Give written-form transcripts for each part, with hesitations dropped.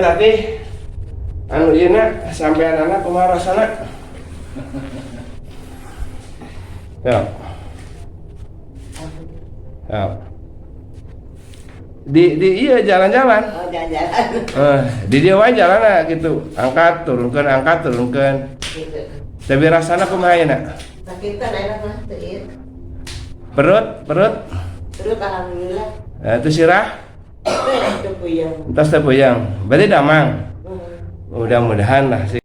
Nanti anu ieu na sampai anak kumaha rasana. Ya. Ya. Di iya jalan-jalan. Oh, jalan-jalan. Di dia wae jalanna gitu. Angkat turunkeun. Gitu. Tapi rasana kumaha ieu na? Sakit kan enak lah teuing. Perut. Terus alhamdulillah. Itu sirah. Itu puyeng. Entos teh puyeng. Berarti damang. Mudah-mudahan lah sih.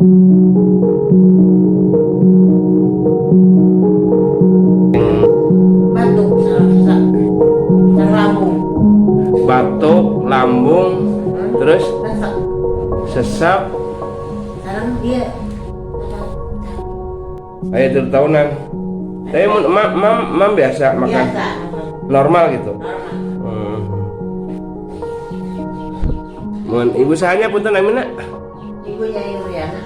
Batuk sesak. Yang lambung. Batuk, lambung, terus Sesak. sesak. Sekarang dia Ayo itu tahunan. Tapi mam biasa makan biasa. normal gitu. Normal. Mun ibu sahanya punten namina? Ibunya Nuriana.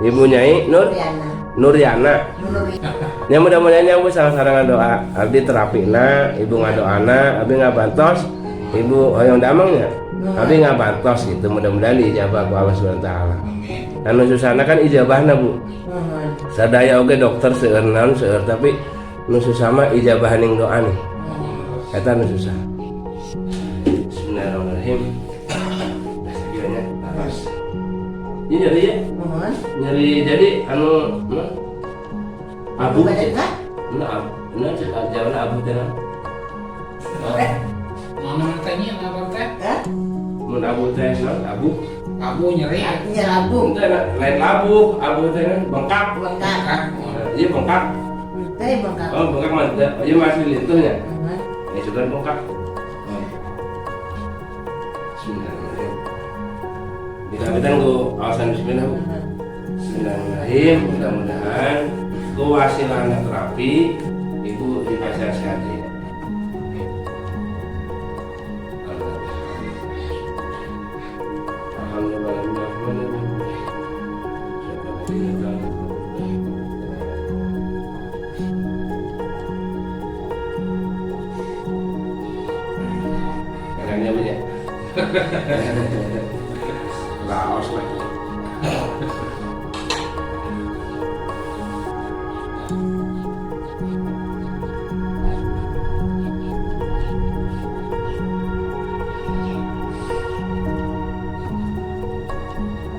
Ibu Nyai Nuriana. Nuriana. Nuriana. Ya mudah-mudahan ibu salah-salah doa. Abdi terapina, ibu ngadoana, abdi ngabantos, ibu hoyong damangnya. Abdi ngabantos gitu. Mudah-mudahan diijabah ku Allah Subhanahu wa taala. Anu susahna kan ijabahna, Bu. Sadaya oge dokter seueur naon seueur tapi nu susah mah ijabahaning doa nih. Eta nu susah. Bismillahirrahmanirrahim. Sekiranya atas. Ini nyeri ya? Nyeri jadi anu abu. Nah jalan abu teh. Mana tanya apa teh? Mun abu teh naon abu? Abu nyeri. Iya lambung. Teh lain abu, abu teh bengkak. Bengkak. Iya bengkak. Teh bengkak. Oh bengkak mah ieu masih lintuhnya. Ya sudah bengkak. Bismillahirrahmanirrahim. Kita ku awasan bismillah. Bismillahirrahmanirrahim. Mudah-mudahan ku wasilana terapi ibu dipasar sehat ya. Karena punya Laos lagi.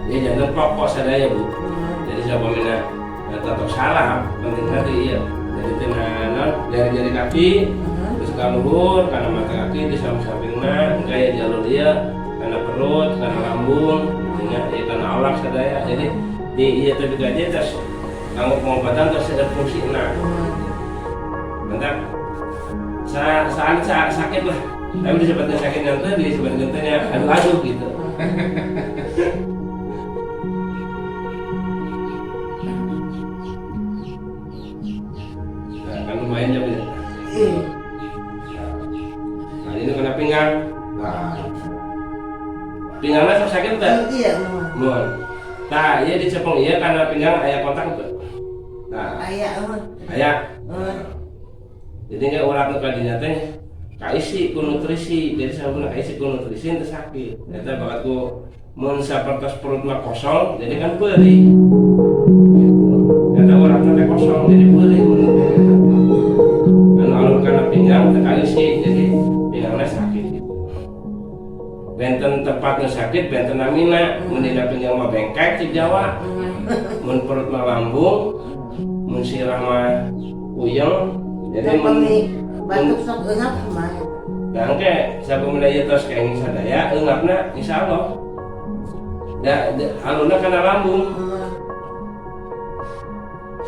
Ini jangan pokok sadaya Bu. Jadi saya pemina tato salah penting tadi iya. Jadi tenanan jari-jari kaki terus ke luhur karena mata kaki di samping-sampingna kayak jalur dia karena perut karena lambung karena alat sadaya. Jadi di iya tapi gaji terus kanggo pengobatan terus ada fungsi bentar saat sakit lah tapi disebutnya sakit nanti disebutnya aduh gitu. Lumayan jauh ya. Nah ini kena pinggang. Nah, pinggangnya sakit tak? Iya. Mohon. Nah, iya dicepeng iya karena pinggang ayah kontak tuh. Nah, ayah. Jadi nggak urat nu kadinya teh kaisi ku nutrisi. Jadi sabuna kaisi ku nutrisi itu sakit. Eta bakat ku mun sapertos perut mah kosong, jadi kan peurih. Eta uratna teh kosong, jadi peurih. Karena pinggang terkalisi jadi pinggangnya sakit gitu. Benten tempatnya sakit, benten namina mendina pinggang mah bengkek di Jawa mun perut mah lambung mun sirah mah puyeng jadi batuk sok eungap mah dan ke sakumana ieu tos kaeng sadaya eungapna insyaallah da aluna kana lambung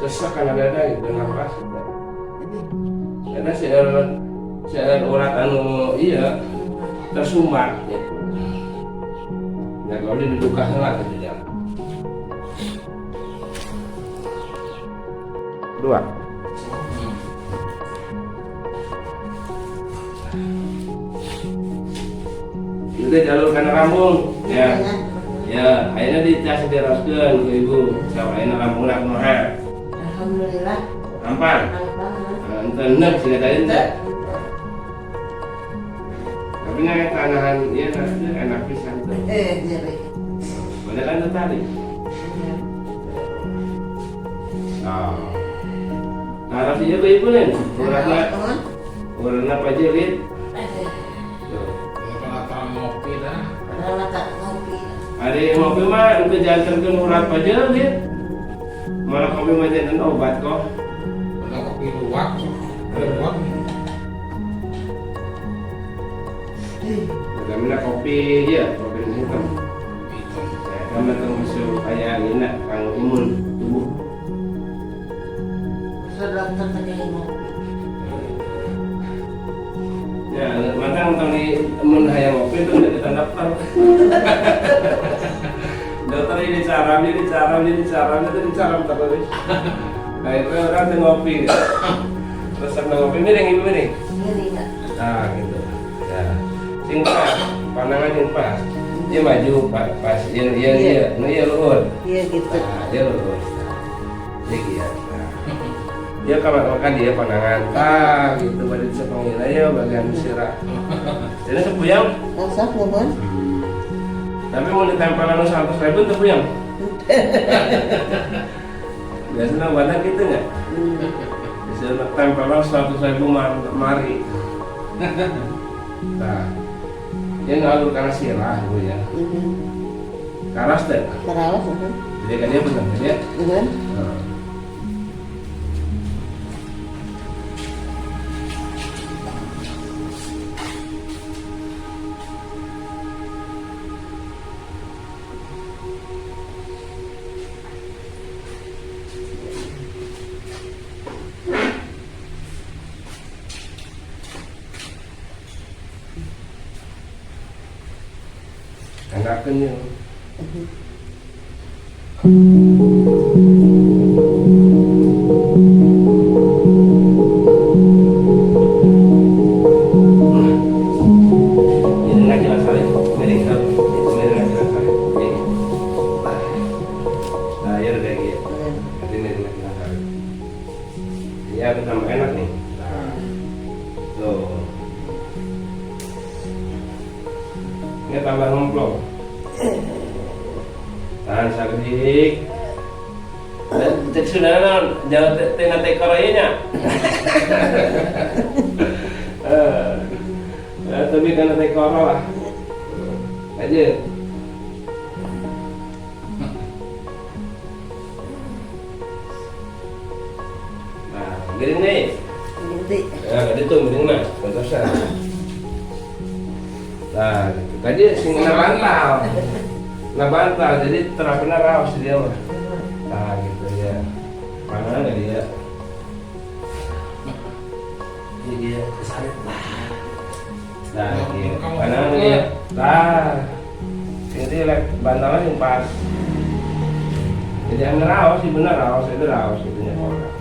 sesak kana dada gitu napas gitu. Karena seueur urat anu iya tersumbat gitu. Ya kalau didudukan lah gitu ya. Dua. Itu jalur kana lambung ya. Ya, ayeuna dicas diraskeun ku ibu. Sawa ayeuna lambungna kumaha? Alhamdulillah. Ampal. Enak sih tadi teh. Tapi nya tanahan ieu enak pisan tuh. Nyeri. Anda kan tertarik. Nah, rasanya ke ibu nih. Uratnya apa aja lihat. Rata-rata ngopi dah. Rata ngopi. Ada yang ngopi mah untuk jangan urat aja lihat. Malah kopi mah jangan obat kok. Ada kopi luwak, luwak. Bagaimana kopi ya, kopi hitam. Karena termasuk kayak enak, kang imun tubuh. Sedang terkena ngopi. Ya, matang tentang di imun hayang ngopi itu udah kita daftar. Dokter ini cara itu terus. Nah itu orang tuh ngopi. Terus sambil ngopi miring ibu miring. Ini enggak. Nah gitu. Ya, sing pas, pandangan yang pas. Dia maju pas, iya luhur. Iya gitu. Nah, dia luhur. Dia giat. Nah, dia kalau makan dia pandangan, gitu badan sepengil aja bagian sirah. Jadi sepuyang. Masak mohon. Tapi mau ditempelan 100.000 itu puyang. Biasanya badan gitu nggak? Biasanya tempelan 100.000 mari. Nah, dia ngalur karena sirah bu ya. Karas deh. Karawas. Jadi kan dia benar ya. Benar. Nah. Enakannya. Ini nggak jelas kali, miring kan? Miring nggak jelas kali. Ini. Nah, ya udah kayak gitu. Nanti miring nggak jelas kali. Ini ada tambah enak nih. Nah, tuh. Ini tambah ngomplong. Tahan sakit. Cek sudah jangan tengah tekor aja. Tapi karena tekor lah. Aja. Nah, gini nih. Gede. Ya, tadi tuh mending mah, pantasan. Nah, tadi sing bantal, jadi terapin raos dia mah. Nah, gitu ya. Mana nggak dia? Ini dia kesarit. Nah, gitu. Mana dia? Nah, ini bantalnya yang pas. Jadi yang raos sih benar raos itu raos itunya orang.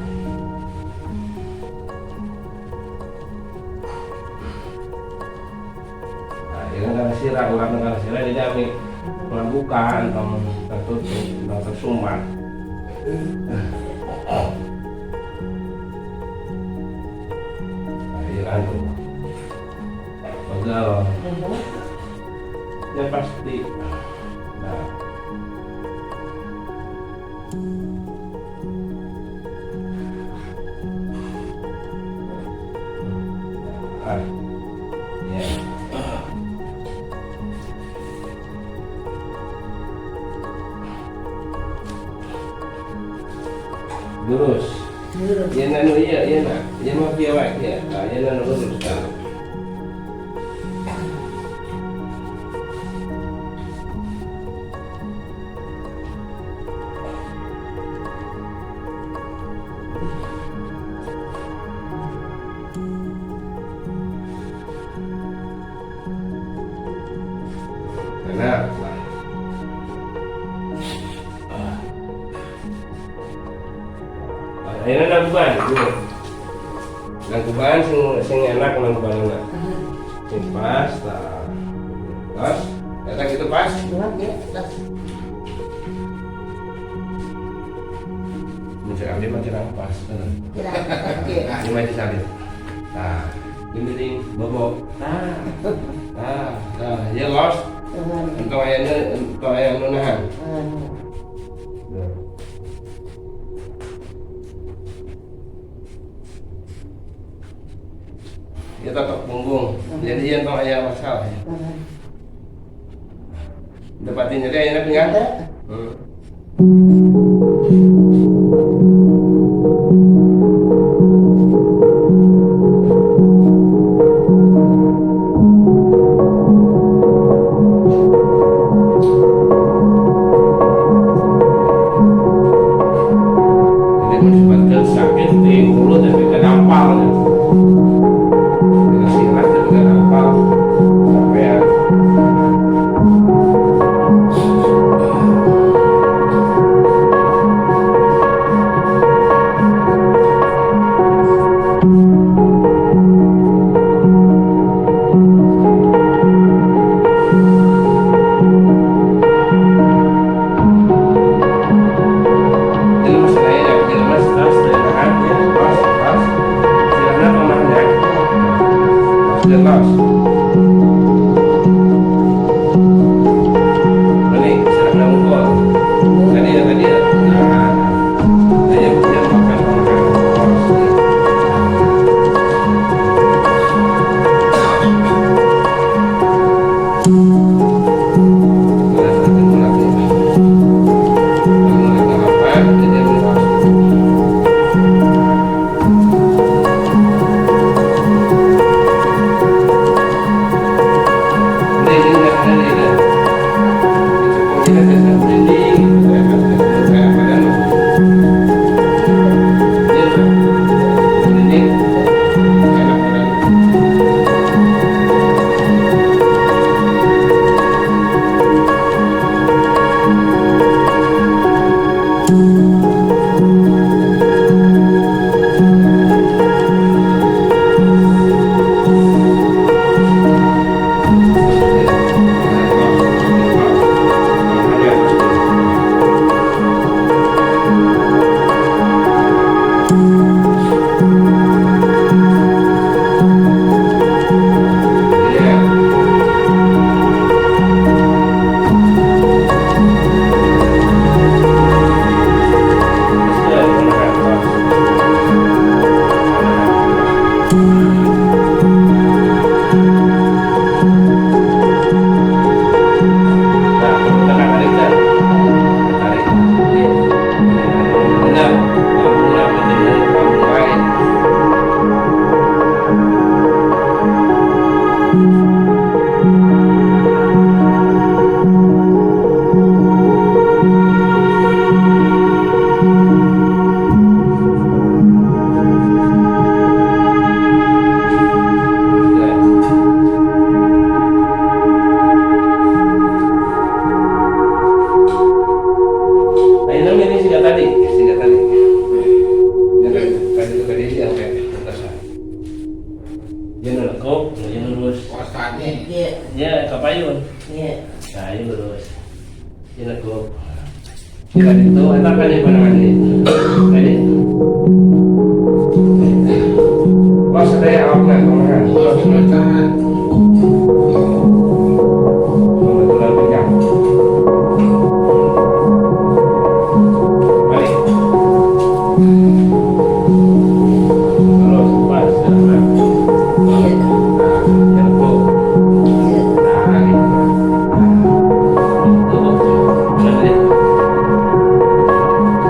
Dengan karena sirah, urat dengan sirah jadi kami melakukan tertutup, tersumbat. Nah, iya kan tuh. Begal. Ya pasti. Nah. Ya. Lurus. Iya nanu iya nak. Iya mau piawai ya. Iya nanu lurus kan. Benar. Ini nangkuban, nangkuban sing enak nangkuban enak. Sing pas, pas, enak itu pas. Buat ya. Tas. Mencari dia macam pas, benar. Kira. Oke. Ini macam salib. Nah, ini bobok. Nah, ya los. Engkau ayam nahan. kalau ayah masalah ya. Dapatin jadi ayah pinggan. Ada. Jadi menyebabkan sakit di mulut dan juga dampal ya. Dengan silat dan juga dampal sampai jadi masalahnya ya, jadi mas tas dari bahan ya, tas, silahkan pemahnya, sudah tas. Ini silahkan mukul. Tadi ya, nah, saya punya makan tas. Sudah satu lagi. Ya, kapayun. Iya. Nah, ini lurus. Ini lekuk. Kira itu, enak kan ya mana ini? Tadi. Pas ada yang awak nak kemarin. Sudah Kebetulan pegang. Balik. Terus pas, jalan. Iya. Nah, yang lekuk. Iya. Nah, gitu. Itu, benar tadi.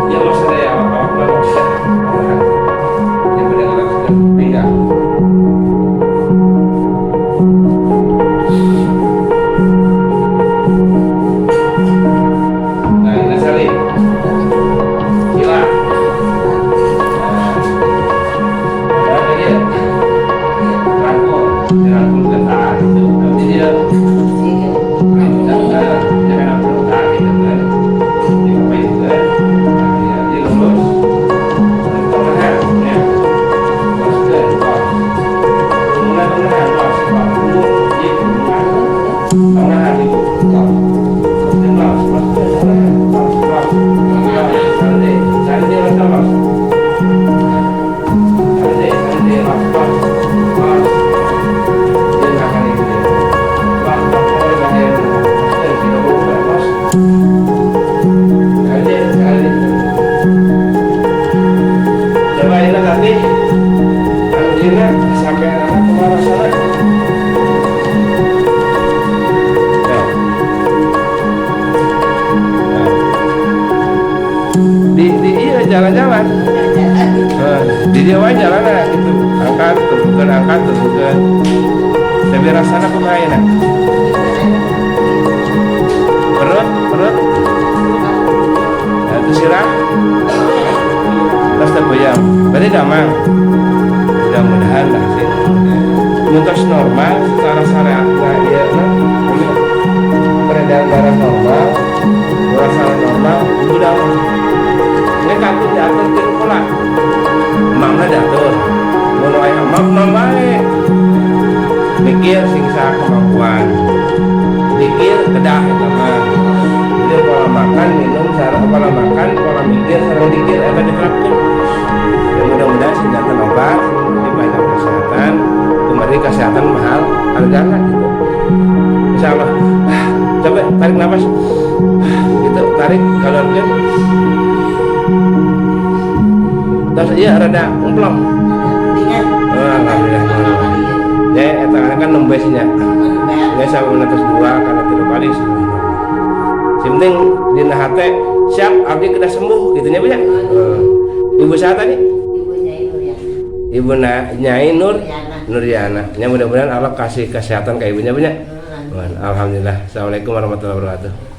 Ya, pas ada yang awak nak kemarin. Dia pegang sudah pegang. jalan-jalan. Di dia wae jalan gitu. Angkat, turunkan. Tapi rasanya kumaha perut. Itu sirah. Tas terbayang. Berarti damang. Mudah-mudahan lah sih. Muntas normal secara syariatnya ya peredaran darah normal, rasa normal, udah ini kantor diatur di sekolah, mamna diatur, mau ayah mam baik, mikir singsa kemampuan, mikir kedah itu mah, jadi pola makan, minum, cara pola makan, pola mikir, sarang mikir, akan diterapkan. Ya, mudah-mudahan sih datang obat, banyak kesehatan, kembali kesehatan mahal, harganya gitu. Insya Allah. Coba tarik nafas gitu, tarik kalau kan terus iya rada umplong. Alhamdulillah. Ya eta kan nembesinya ya sampai menetes 2 karena 3 kali sih penting dina hate siap abdi kedah sembuh gitunya Bu ya. Ibu siapa tadi? Ibu Nyai Nuryana. Ya mudah-mudahan Allah kasih kesehatan ke ibunya Bu ya. Alhamdulillah. Assalamualaikum warahmatullahi wabarakatuh.